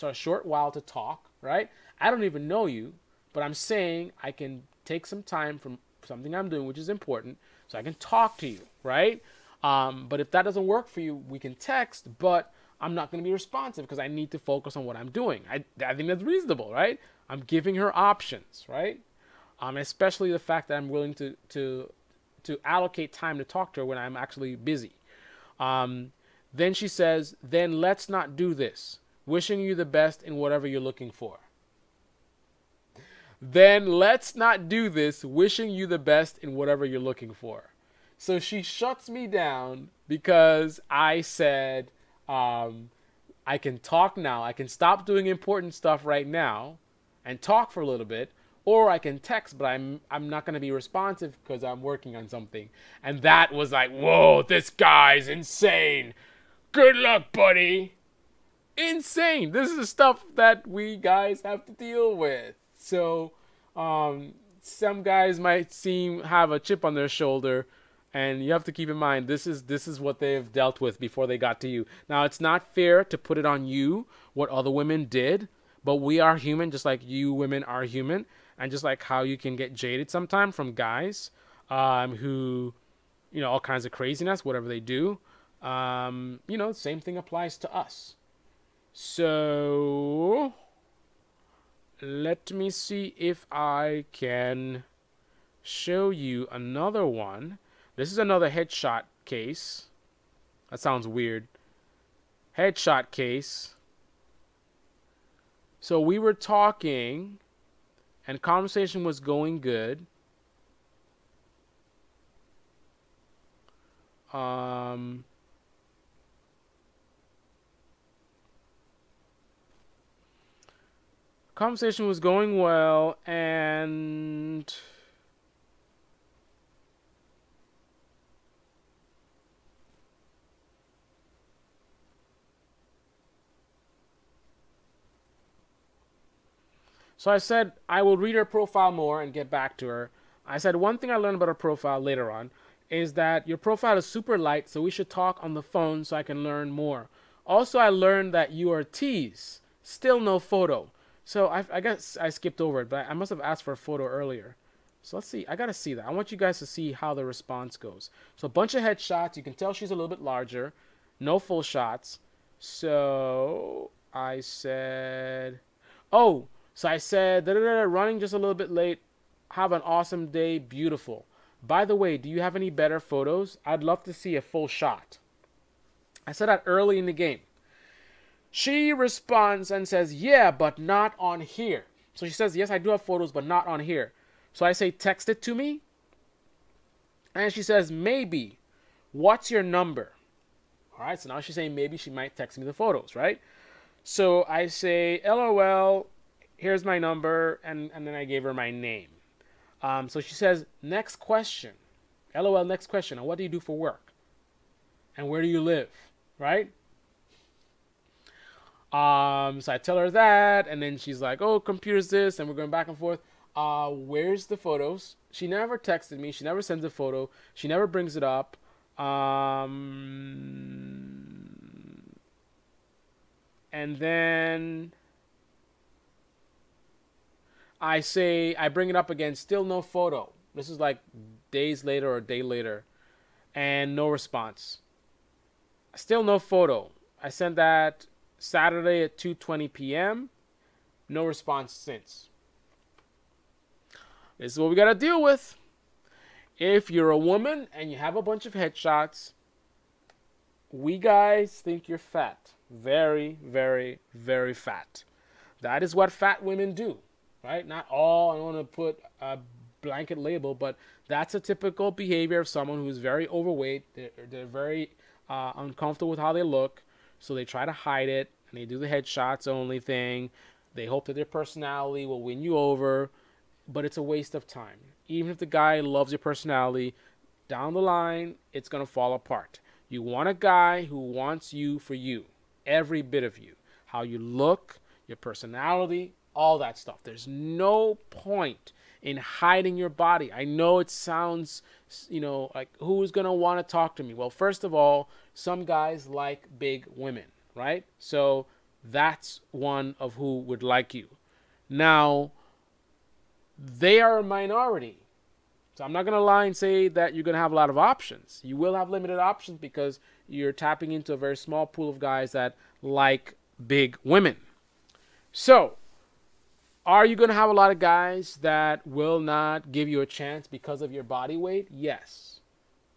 a short while to talk, right? I don't even know you, but I'm saying I can take some time from something I'm doing, which is important, so I can talk to you, right? But if that doesn't work for you, we can text, but I'm not going to be responsive because I need to focus on what I'm doing. I think that's reasonable, right? I'm giving her options, right? Especially the fact that I'm willing to allocate time to talk to her when I'm actually busy. Then she says, then let's not do this. Wishing you the best in whatever you're looking for. Then let's not do this. Wishing you the best in whatever you're looking for. So she shuts me down because I said, I can talk now. I can stop doing important stuff right now and talk for a little bit. Or I can text, but I'm not going to be responsive because I'm working on something. And that was like, whoa, this guy's insane. Good luck, buddy. Insane. This is the stuff that we guys have to deal with. So some guys might have a chip on their shoulder. And you have to keep in mind, this is what they've dealt with before they got to you. Now, it's not fair to put it on you, what other women did. But we are human, just like you women are human. And just like how you can get jaded sometimes from guys who, all kinds of craziness, whatever they do. Same thing applies to us. So, let me see if I can show you another one. This is another headshot case. That sounds weird. Headshot case. So we were talking, and conversation was going good. Um, Conversation was going well, and so I said I will read her profile more and get back to her. I said one thing I learned about her profile later on is that your profile is super light, so we should talk on the phone so I can learn more. Also, I learned that you are tease. Still no photo. So I guess I skipped over it, but I must have asked for a photo earlier. So let's see. I got to see that. I want you guys to see how the response goes. So a bunch of headshots. You can tell she's a little bit larger. No full shots. So I said, oh, so I said, running just a little bit late. Have an awesome day. Beautiful. By the way, do you have any better photos? I'd love to see a full shot. I said that early in the game. She responds and says, yeah, but not on here. So she says, yes, I do have photos, but not on here. So I say, text it to me. And she says, maybe. What's your number? All right, so now she's saying maybe she might text me the photos, right? So I say, LOL, here's my number, and then I gave her my name. So she says, next question. LOL, next question. And what do you do for work? And where do you live? Right? So I tell her that, and then she's like, oh, computer's this, and we're going back and forth. Where's the photos? She never texted me. She never sends a photo. She never brings it up. And then I bring it up again, still no photo. This is like days later or a day later, and no response. Still no photo. I sent that Saturday at 2:20 p.m. No response since. This is what we got to deal with. If you're a woman and you have a bunch of headshots, we guys think you're fat. Very, very, very fat. That is what fat women do, right? Not all, I don't want to put a blanket label, but that's a typical behavior of someone who's very overweight. They're very uncomfortable with how they look, so they try to hide it, and they do the headshots only thing. They hope that their personality will win you over, but it's a waste of time. Even if the guy loves your personality, down the line, it's going to fall apart. You want a guy who wants you for you, every bit of you, how you look, your personality, all that stuff. There's no point in hiding your body. I know it sounds, like who's going to want to talk to me? Well, first of all, some guys like big women, right? So that's one of who would like you. Now, they are a minority. So I'm not going to lie and say that you're going to have a lot of options. You will have limited options because you're tapping into a very small pool of guys that like big women. So, are you going to have a lot of guys that will not give you a chance because of your body weight? Yes,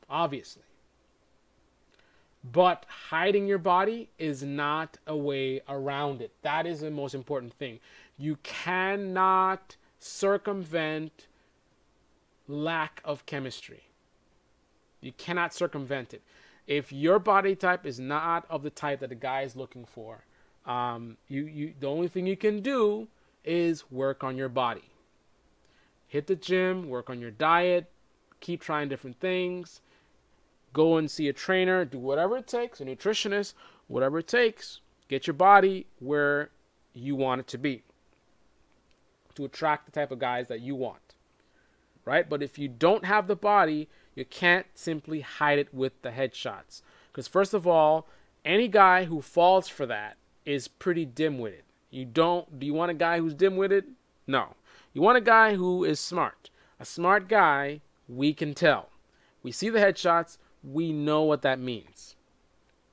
obviously. But hiding your body is not a way around it. That is the most important thing. You cannot circumvent lack of chemistry. You cannot circumvent it. If your body type is not of the type that the guy is looking for, the only thing you can do is work on your body. Hit the gym, work on your diet, keep trying different things, go and see a trainer, do whatever it takes, a nutritionist, whatever it takes, get your body where you want it to be to attract the type of guys that you want. Right? But if you don't have the body, you can't simply hide it with the headshots. Because first of all, any guy who falls for that is pretty dim-witted. Do you want a guy who's dim-witted? No. You want a guy who is smart. A smart guy, we can tell. We see the headshots, we know what that means.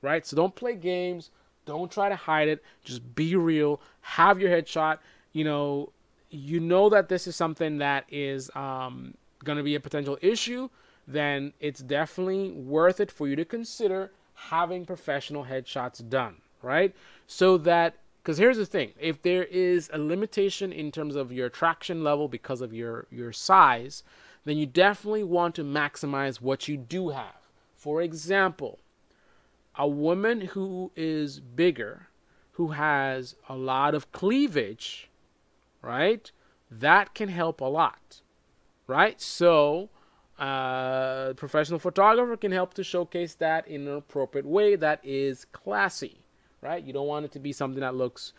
Right? So don't play games. Don't try to hide it. Just be real. Have your headshot. You know that this is something that is going to be a potential issue, then it's definitely worth it for you to consider having professional headshots done, right? So that Because here's the thing: if there is a limitation in terms of your attraction level because of your size, then you definitely want to maximize what you do have. For example, a woman who is bigger, who has a lot of cleavage, right? That can help a lot, right? So, professional photographer can help to showcase that in an appropriate way that is classy, right? You don't want it to be something that looks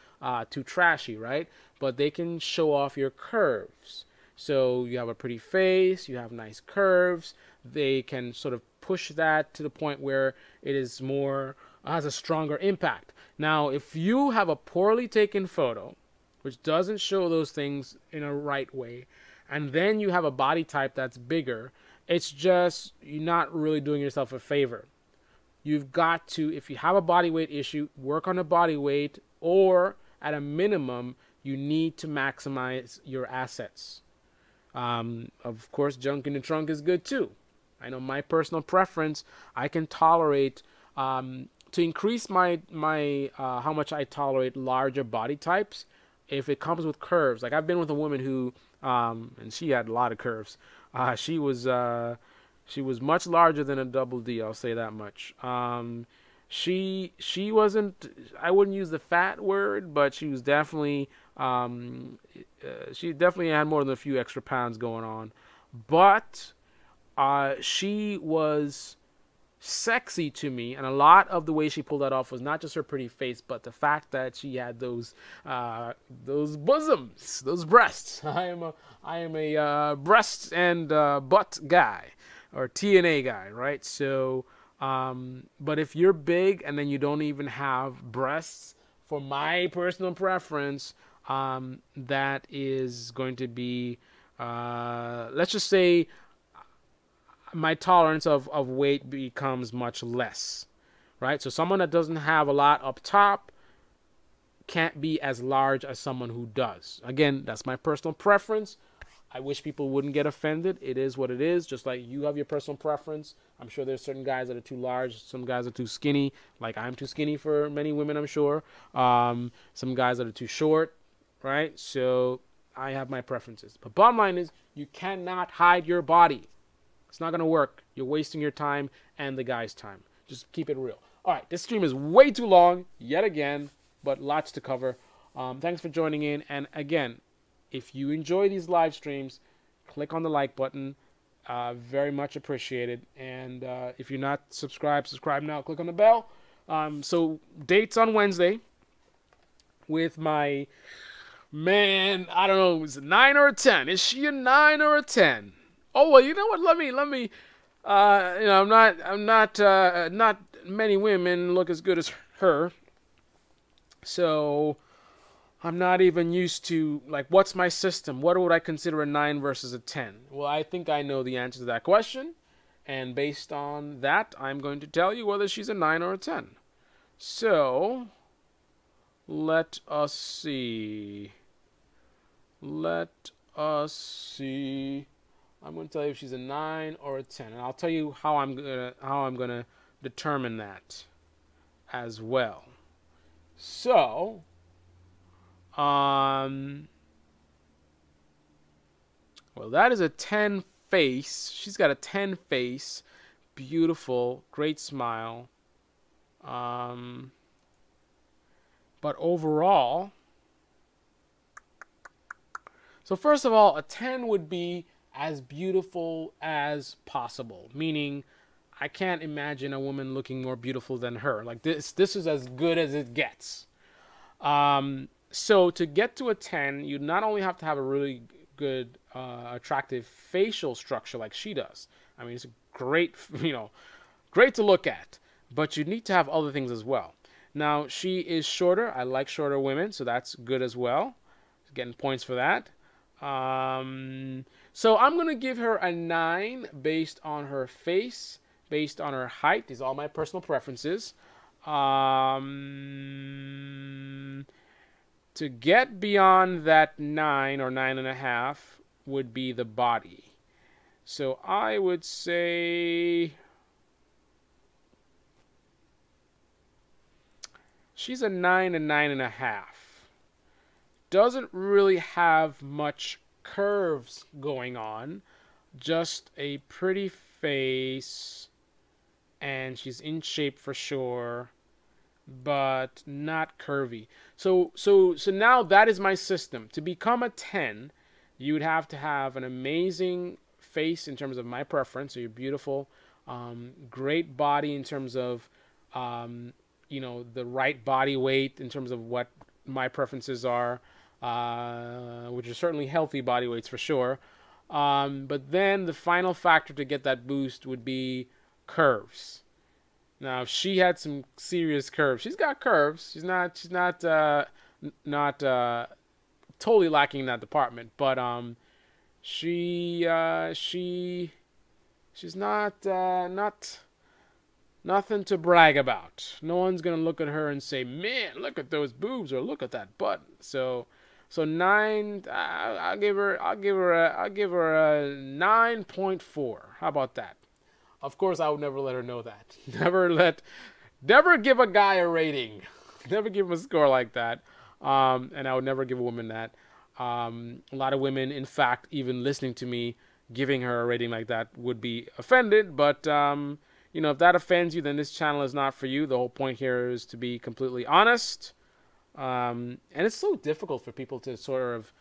too trashy, right? But they can show off your curves. So you have a pretty face, you have nice curves. They can sort of push that to the point where it is more, has a stronger impact. Now, if you have a poorly taken photo, which doesn't show those things in a right way, and then you have a body type that's bigger, it's just, you're not really doing yourself a favor. You've got to, if you have a body weight issue, work on the body weight, or at a minimum, you need to maximize your assets. Of course, junk in the trunk is good too. I know my personal preference, I can tolerate, to increase my how much I tolerate larger body types, if it comes with curves. Like, I've been with a woman who, and she had a lot of curves. She was much larger than a double D, I'll say that much. She wasn't, I wouldn't use the fat word, but she was definitely, she definitely had more than a few extra pounds going on. But she was sexy to me, and a lot of the way she pulled that off was not just her pretty face, but the fact that she had those bosoms, those breasts. I am a breast and butt guy, or TNA guy, right? So, but if you're big and then you don't even have breasts, for my personal preference, that is going to be, let's just say, my tolerance of weight becomes much less, right? So someone that doesn't have a lot up top can't be as large as someone who does. Again, that's my personal preference. I wish people wouldn't get offended. It is what it is. Just like you have your personal preference. I'm sure there's certain guys that are too large. Some guys are too skinny. Like, I'm too skinny for many women, I'm sure. Some guys that are too short, right? So I have my preferences. But bottom line is, you cannot hide your body. It's not going to work. You're wasting your time and the guy's time. Just keep it real. All right, this stream is way too long, yet again, but lots to cover. Thanks for joining in. And again, if you enjoy these live streams, click on the like button. Very much appreciated. And if you're not subscribed, subscribe now. Click on the bell. So dates on Wednesday with my, man, I don't know, is it 9 or a 10? Is she a 9 or a 10? Oh, well, you know what? Let me, you know, not many women look as good as her. So I'm not even used to, like, what's my system? What would I consider a 9 versus a 10? Well, I think I know the answer to that question. And based on that, I'm going to tell you whether she's a 9 or a 10. So let us see. Let us see. I'm going to tell you if she's a 9 or a 10, and I'll tell you how I'm gonna determine that as well. So, well, that is a 10 face. She's got a 10 face, beautiful, great smile. But overall, so first of all, a 10 would be as beautiful as possible, meaning I can't imagine a woman looking more beautiful than her. Like, this is as good as it gets. So to get to a 10, you not only have to have a really good, attractive facial structure like she does. I mean, it's a great, great to look at, but you need to have other things as well. Now, she is shorter. I like shorter women, so that's good as well. Getting points for that. So I'm going to give her a 9 based on her face, based on her height. These are all my personal preferences. To get beyond that 9 or 9.5 would be the body. So I would say She's a 9 and 9.5. Doesn't really have much curves going on, just a pretty face, and she's in shape for sure, but not curvy. So now that is my system. To become a 10, you would have to have an amazing face in terms of my preference. So you're beautiful, great body in terms of, the right body weight in terms of what my preferences are, which are certainly healthy body weights for sure. But then the final factor to get that boost would be curves. Now, if she had some serious curves, she's got curves. She's not totally lacking in that department, but she's not nothing to brag about. No one's gonna look at her and say, "Man, look at those boobs," or "Look at that butt." So 9. I'll give her a 9.4. How about that? Of course, I would never let her know that. Never give a guy a rating. Never give him a score like that. And I would never give a woman that. A lot of women, in fact, even listening to me giving her a rating like that would be offended. But, if that offends you, then this channel is not for you. The whole point here is to be completely honest. And it's so difficult for people to sort of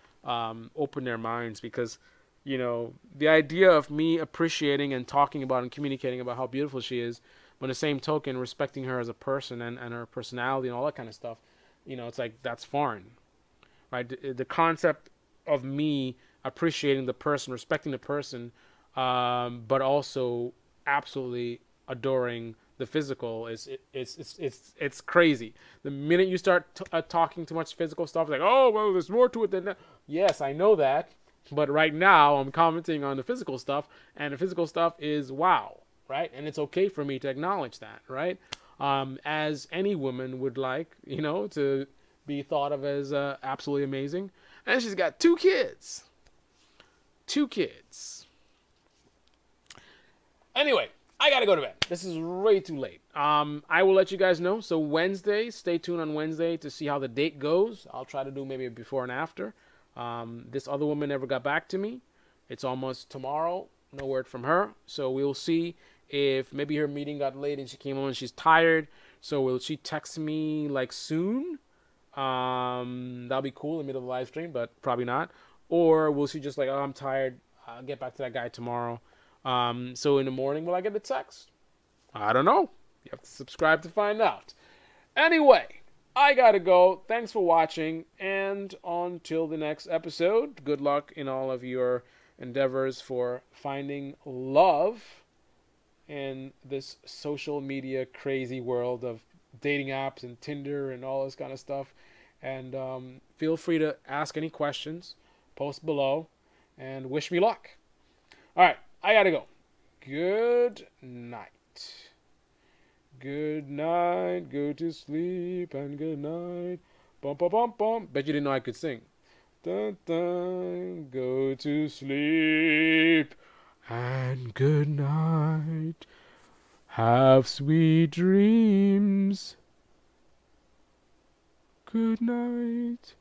open their minds because, the idea of me appreciating and talking about and communicating about how beautiful she is, but in the same token, respecting her as a person and her personality and all that kind of stuff, it's like that's foreign, right? The concept of me appreciating the person, respecting the person, but also absolutely adoring the physical it's crazy. The minute you start talking too much physical stuff, like, oh well, there's more to it than that. Yes, I know that, but right now I'm commenting on the physical stuff, and the physical stuff is wow, right? And it's okay for me to acknowledge that, right? As any woman would like, to be thought of as absolutely amazing. And she's got 2 kids. 2 kids. Anyway, I gotta go to bed. This is way too late. I will let you guys know. So Wednesday, stay tuned on Wednesday to see how the date goes. I'll try to do maybe a before and after. This other woman never got back to me. It's almost tomorrow. No word from her. So we'll see if maybe her meeting got late and she came home and she's tired. So will she text me like soon? That'll be cool in the middle of the live stream, but probably not. Or will she just like, oh, I'm tired. I'll get back to that guy tomorrow. So in the morning, will I get a text? I don't know. You have to subscribe to find out. Anyway, I gotta go. Thanks for watching, and until the next episode, good luck in all of your endeavors for finding love in this social media crazy world of dating apps and Tinder and all this kind of stuff. And feel free to ask any questions, post below, and wish me luck. All right, I gotta go. Good night. Good night, go to sleep, and good night. Bum, bum, bum, bum. Bet you didn't know I could sing. Dun, dun, go to sleep, and good night. Have sweet dreams. Good night.